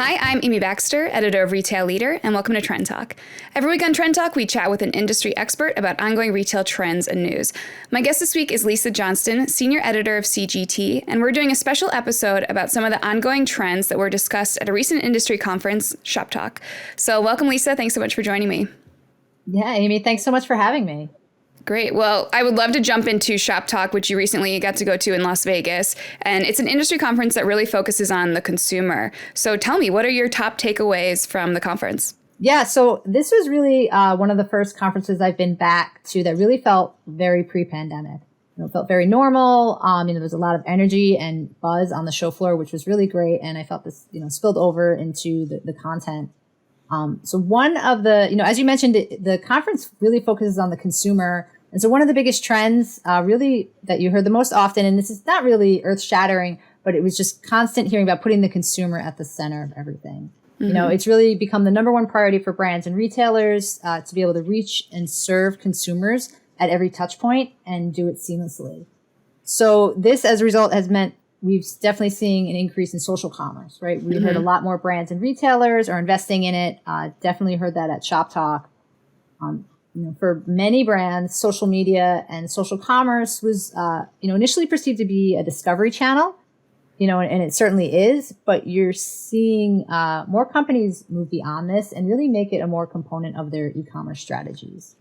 Hi, I'm Amy Baxter, editor of Retail Leader, and welcome to Trend Talk. Every week on Trend Talk, we chat with an industry expert about ongoing retail trends and news. My guest this week is Lisa Johnston, senior editor of CGT, and we're doing a special episode about some of the ongoing trends that were discussed at a recent industry conference, Shop Talk. So welcome, Lisa. Thanks so much for joining me. Yeah, Amy, thanks so much for having me. Great. Well, I would love to jump into Shop Talk, which you recently got to go to in Las Vegas. And it's an industry conference that really focuses on the consumer. So tell me, what are your top takeaways from the conference? Yeah, so this was really one of the first conferences I've been back to that really felt very pre-pandemic. It felt very normal. There was a lot of energy and buzz on the show floor, which was really great. And I felt this, spilled over into the content. So one of the, as you mentioned, the conference really focuses on the consumer. And so one of the biggest trends really that you heard the most often, and this is not really earth shattering, but it was just constant hearing about putting the consumer at the center of everything. Mm-hmm. It's really become the number one priority for brands and retailers to be able to reach and serve consumers at every touch point and do it seamlessly. So this, as a result, has meant we've definitely seeing an increase in social commerce, right? We've heard a lot more brands and retailers are investing in it. Definitely heard that at Shop Talk. For many brands, social media and social commerce was, initially perceived to be a discovery channel, and it certainly is, but you're seeing more companies move beyond this and really make it a more component of their e-commerce strategies.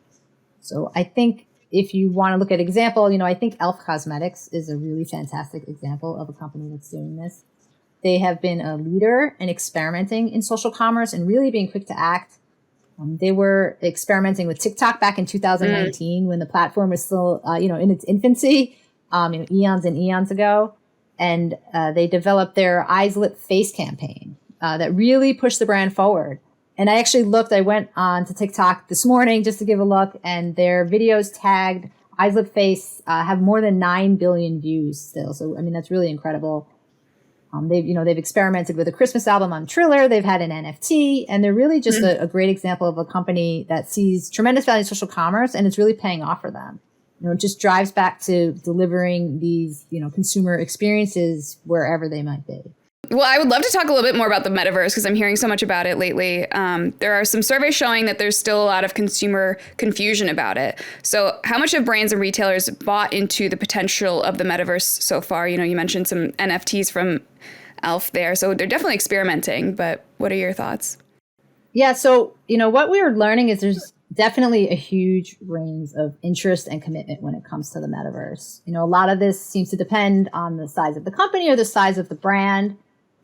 So I think if you want to look at example, I think Elf Cosmetics is a really fantastic example of a company that's doing this. They have been a leader in experimenting in social commerce and really being quick to act. They were experimenting with TikTok back in 2019 when the platform was still, in its infancy, eons and eons ago. And they developed their Eyes, Lip, Face campaign that really pushed the brand forward. And I went on to TikTok this morning just to give a look, and their videos tagged Eyes, Lip, Face have more than 9 billion views still. So, that's really incredible. They've experimented with a Christmas album on Triller. They've had an NFT, and they're really just a great example of a company that sees tremendous value in social commerce, and it's really paying off for them. It just drives back to delivering these, consumer experiences wherever they might be. Well, I would love to talk a little bit more about the metaverse because I'm hearing so much about it lately. There are some surveys showing that there's still a lot of consumer confusion about it. So how much have brands and retailers bought into the potential of the metaverse so far? You mentioned some NFTs from Elf there. So they're definitely experimenting. But what are your thoughts? Yeah. So, what we're learning is there's definitely a huge range of interest and commitment when it comes to the metaverse. A lot of this seems to depend on the size of the company or the size of the brand.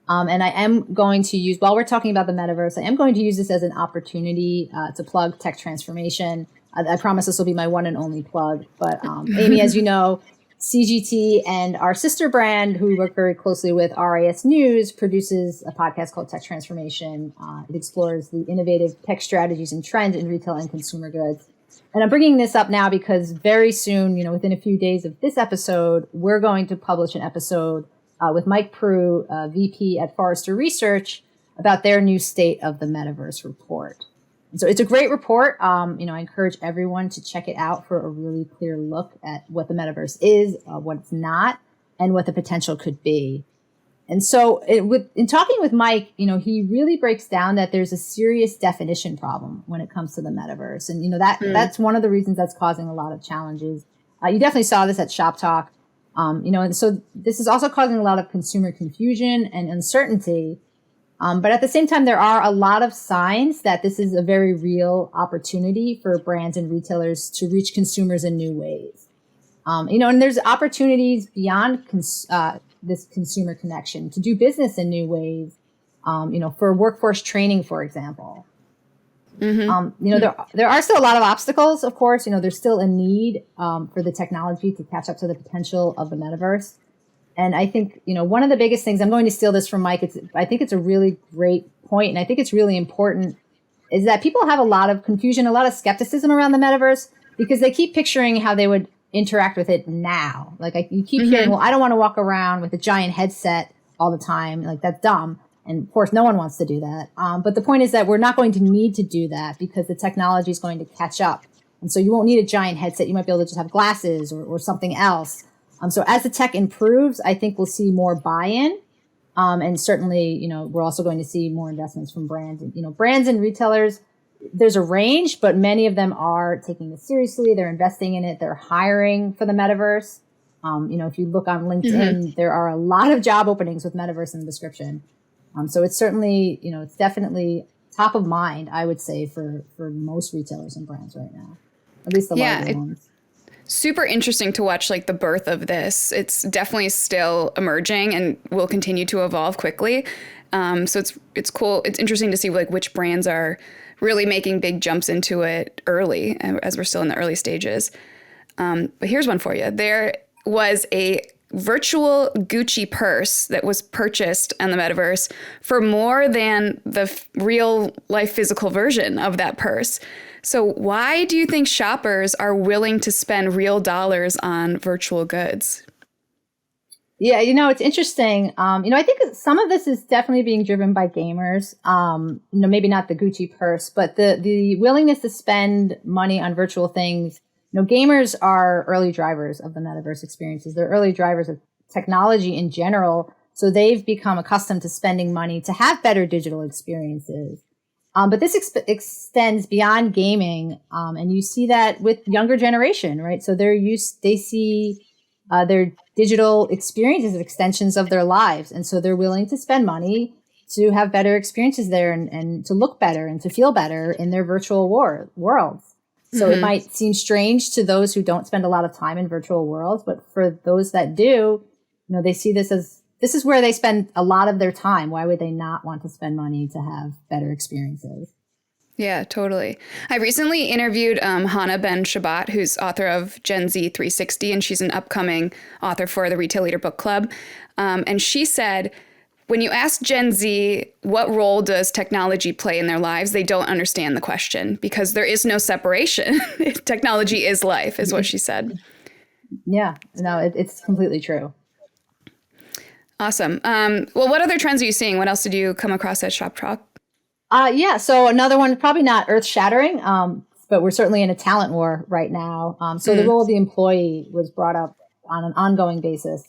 And I am going to use, while we're talking about the metaverse, I am going to use this as an opportunity to plug tech transformation. I promise this will be my one and only plug. But Amy, as you know, CGT and our sister brand, who we work very closely with, RIS News, produces a podcast called Tech Transformation. It explores the innovative tech strategies and trends in retail and consumer goods. And I'm bringing this up now because very soon, within a few days of this episode, we're going to publish an episode with Mike Prue, VP at Forrester Research, about their new State of the Metaverse report. And so it's a great report. I encourage everyone to check it out for a really clear look at what the metaverse is, what it's not, and what the potential could be. And so in talking with Mike, he really breaks down that there's a serious definition problem when it comes to the metaverse. And, that's one of the reasons that's causing a lot of challenges. You definitely saw this at Shop Talk. And so this is also causing a lot of consumer confusion and uncertainty. But at the same time, there are a lot of signs that this is a very real opportunity for brands and retailers to reach consumers in new ways. And there's opportunities beyond this consumer connection to do business in new ways, for workforce training, for example. There are still a lot of obstacles, of course. There's still a need for the technology to catch up to the potential of the metaverse. And I think, one of the biggest things, I'm going to steal this from Mike, I think it's a really great point, and I think it's really important, is that people have a lot of confusion, a lot of skepticism around the metaverse because they keep picturing how they would interact with it now. You keep hearing, well, I don't want to walk around with a giant headset all the time. That's dumb. And of course, no one wants to do that. But the point is that we're not going to need to do that because the technology is going to catch up. And so you won't need a giant headset. You might be able to just have glasses or something else. So as the tech improves, I think we'll see more buy-in And certainly, we're also going to see more investments from brands. And, brands and retailers, there's a range, but many of them are taking this seriously. They're investing in it. They're hiring for the metaverse. If you look on LinkedIn, there are a lot of job openings with metaverse in the description. So it's certainly, it's definitely top of mind, I would say, for most retailers and brands right now, at least the larger ones. Super interesting to watch like the birth of this. It's definitely still emerging and will continue to evolve quickly. So it's cool. It's interesting to see like which brands are really making big jumps into it early, as we're still in the early stages. But here's one for you. There was a virtual Gucci purse that was purchased on the metaverse for more than the real life physical version of that purse. So why do you think shoppers are willing to spend real dollars on virtual goods? Yeah, it's interesting. I think some of this is definitely being driven by gamers. Maybe not the Gucci purse, but the willingness to spend money on virtual things. Gamers are early drivers of the metaverse experiences. They're early drivers of technology in general. So they've become accustomed to spending money to have better digital experiences. But this extends beyond gaming. And you see that with younger generation, right? So they see their digital experiences as extensions of their lives. And so they're willing to spend money to have better experiences there and to look better and to feel better in their virtual worlds. So it might seem strange to those who don't spend a lot of time in virtual worlds, but for those that do, they see this is where they spend a lot of their time. Why would they not want to spend money to have better experiences? Yeah, totally. I recently interviewed Hannah Ben Shabbat, who's author of Gen Z 360, and she's an upcoming author for the Retail Leader Book Club. And she said, when you ask Gen Z, what role does technology play in their lives, they don't understand the question because there is no separation. Technology is life, is what she said. Yeah, no, it's completely true. Awesome. Well, what other trends are you seeing? What else did you come across at Shop Talk? So another one, probably not earth shattering, but we're certainly in a talent war right now. So the role of the employee was brought up on an ongoing basis.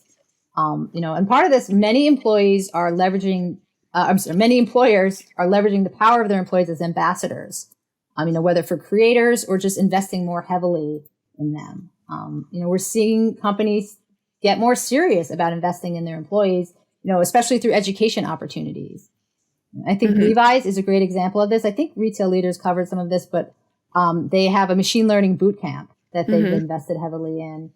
And part of this, many employers are leveraging the power of their employees as ambassadors. Whether for creators or just investing more heavily in them. We're seeing companies get more serious about investing in their employees, especially through education opportunities. I think Levi's is a great example of this. I think Retail Leaders covered some of this, but they have a machine learning boot camp that they've invested heavily in.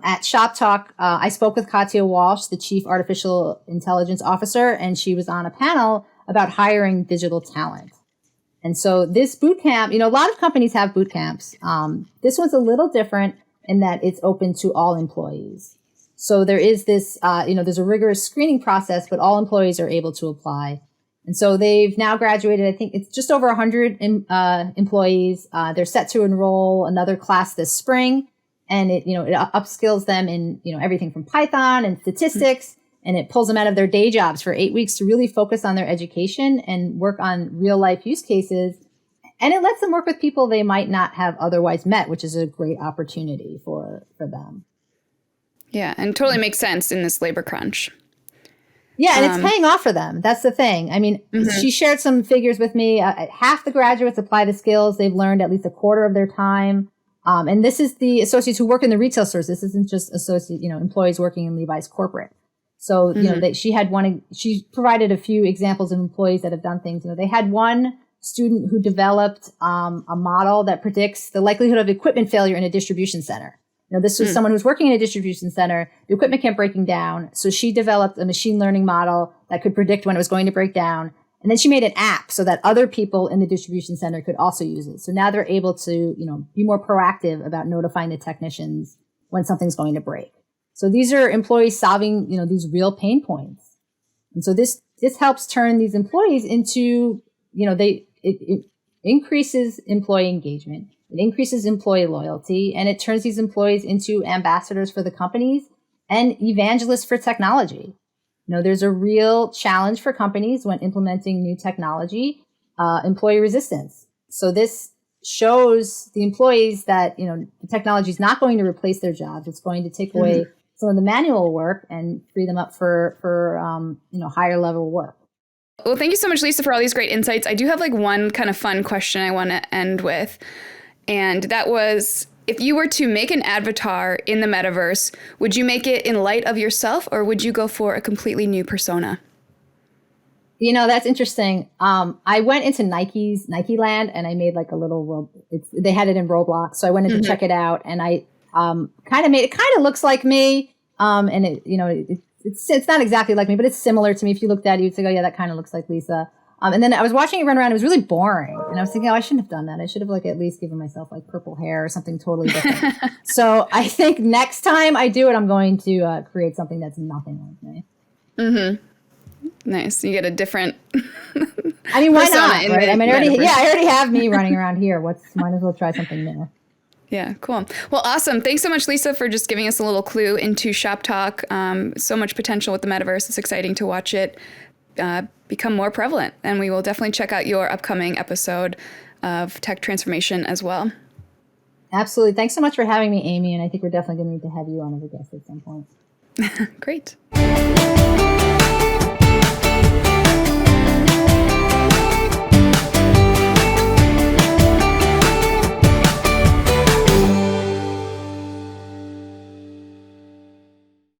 At Shop Talk, I spoke with Katya Walsh, the Chief Artificial Intelligence Officer, and she was on a panel about hiring digital talent. And so this boot camp, a lot of companies have boot camps. This one's a little different in that it's open to all employees. So there is this, there's a rigorous screening process, but all employees are able to apply. And so they've now graduated, I think it's just over 100 employees. They're set to enroll another class this spring. And it upskills them in, everything from Python and statistics, and it pulls them out of their day jobs for 8 weeks to really focus on their education and work on real life use cases. And it lets them work with people they might not have otherwise met, which is a great opportunity for them. Yeah, and totally makes sense in this labor crunch. Yeah, and it's paying off for them. That's the thing. I mean, she shared some figures with me. Half the graduates apply the skills they've learned at least a quarter of their time. And this is the associates who work in the retail stores. This isn't just employees working in Levi's corporate. So, she provided a few examples of employees that have done things. They had one student who developed a model that predicts the likelihood of equipment failure in a distribution center. This was someone who's working in a distribution center. The equipment kept breaking down. So she developed a machine learning model that could predict when it was going to break down. And then she made an app so that other people in the distribution center could also use it. So now they're able to, be more proactive about notifying the technicians when something's going to break. So these are employees solving, these real pain points. And so this helps turn these employees into, it increases employee engagement. It increases employee loyalty, and it turns these employees into ambassadors for the companies and evangelists for technology. There's a real challenge for companies when implementing new technology, employee resistance. So this shows the employees that, the technology is not going to replace their jobs. It's going to take away some of the manual work and free them up for higher level work. Well, thank you so much, Lisa, for all these great insights. I do have like one kind of fun question I want to end with. And that was, if you were to make an avatar in the metaverse, would you make it in light of yourself, or would you go for a completely new persona? That's interesting. I went into Nike Land and I made like a little, they had it in Roblox. So I went in to check it out, and I kind of looks like me. And it's not exactly like me, but it's similar to me. If you looked at it, you'd say, oh yeah, that kind of looks like Lisa. And then I was watching it run around. It was really boring. And I was thinking, oh, I shouldn't have done that. I should have like at least given myself like purple hair or something totally different. So I think next time I do it, I'm going to create something that's nothing like me. Mm-hmm. Nice. You get a different I mean, why not? Right? I already have me running around here. Might as well try something new. Yeah, cool. Well, awesome. Thanks so much, Lisa, for just giving us a little clue into Shop Talk. So much potential with the metaverse. It's exciting to watch it become more prevalent. And we will definitely check out your upcoming episode of Tech Transformation as well. Absolutely. Thanks so much for having me, Amy. And I think we're definitely going to need to have you on as a guest at some point. Great.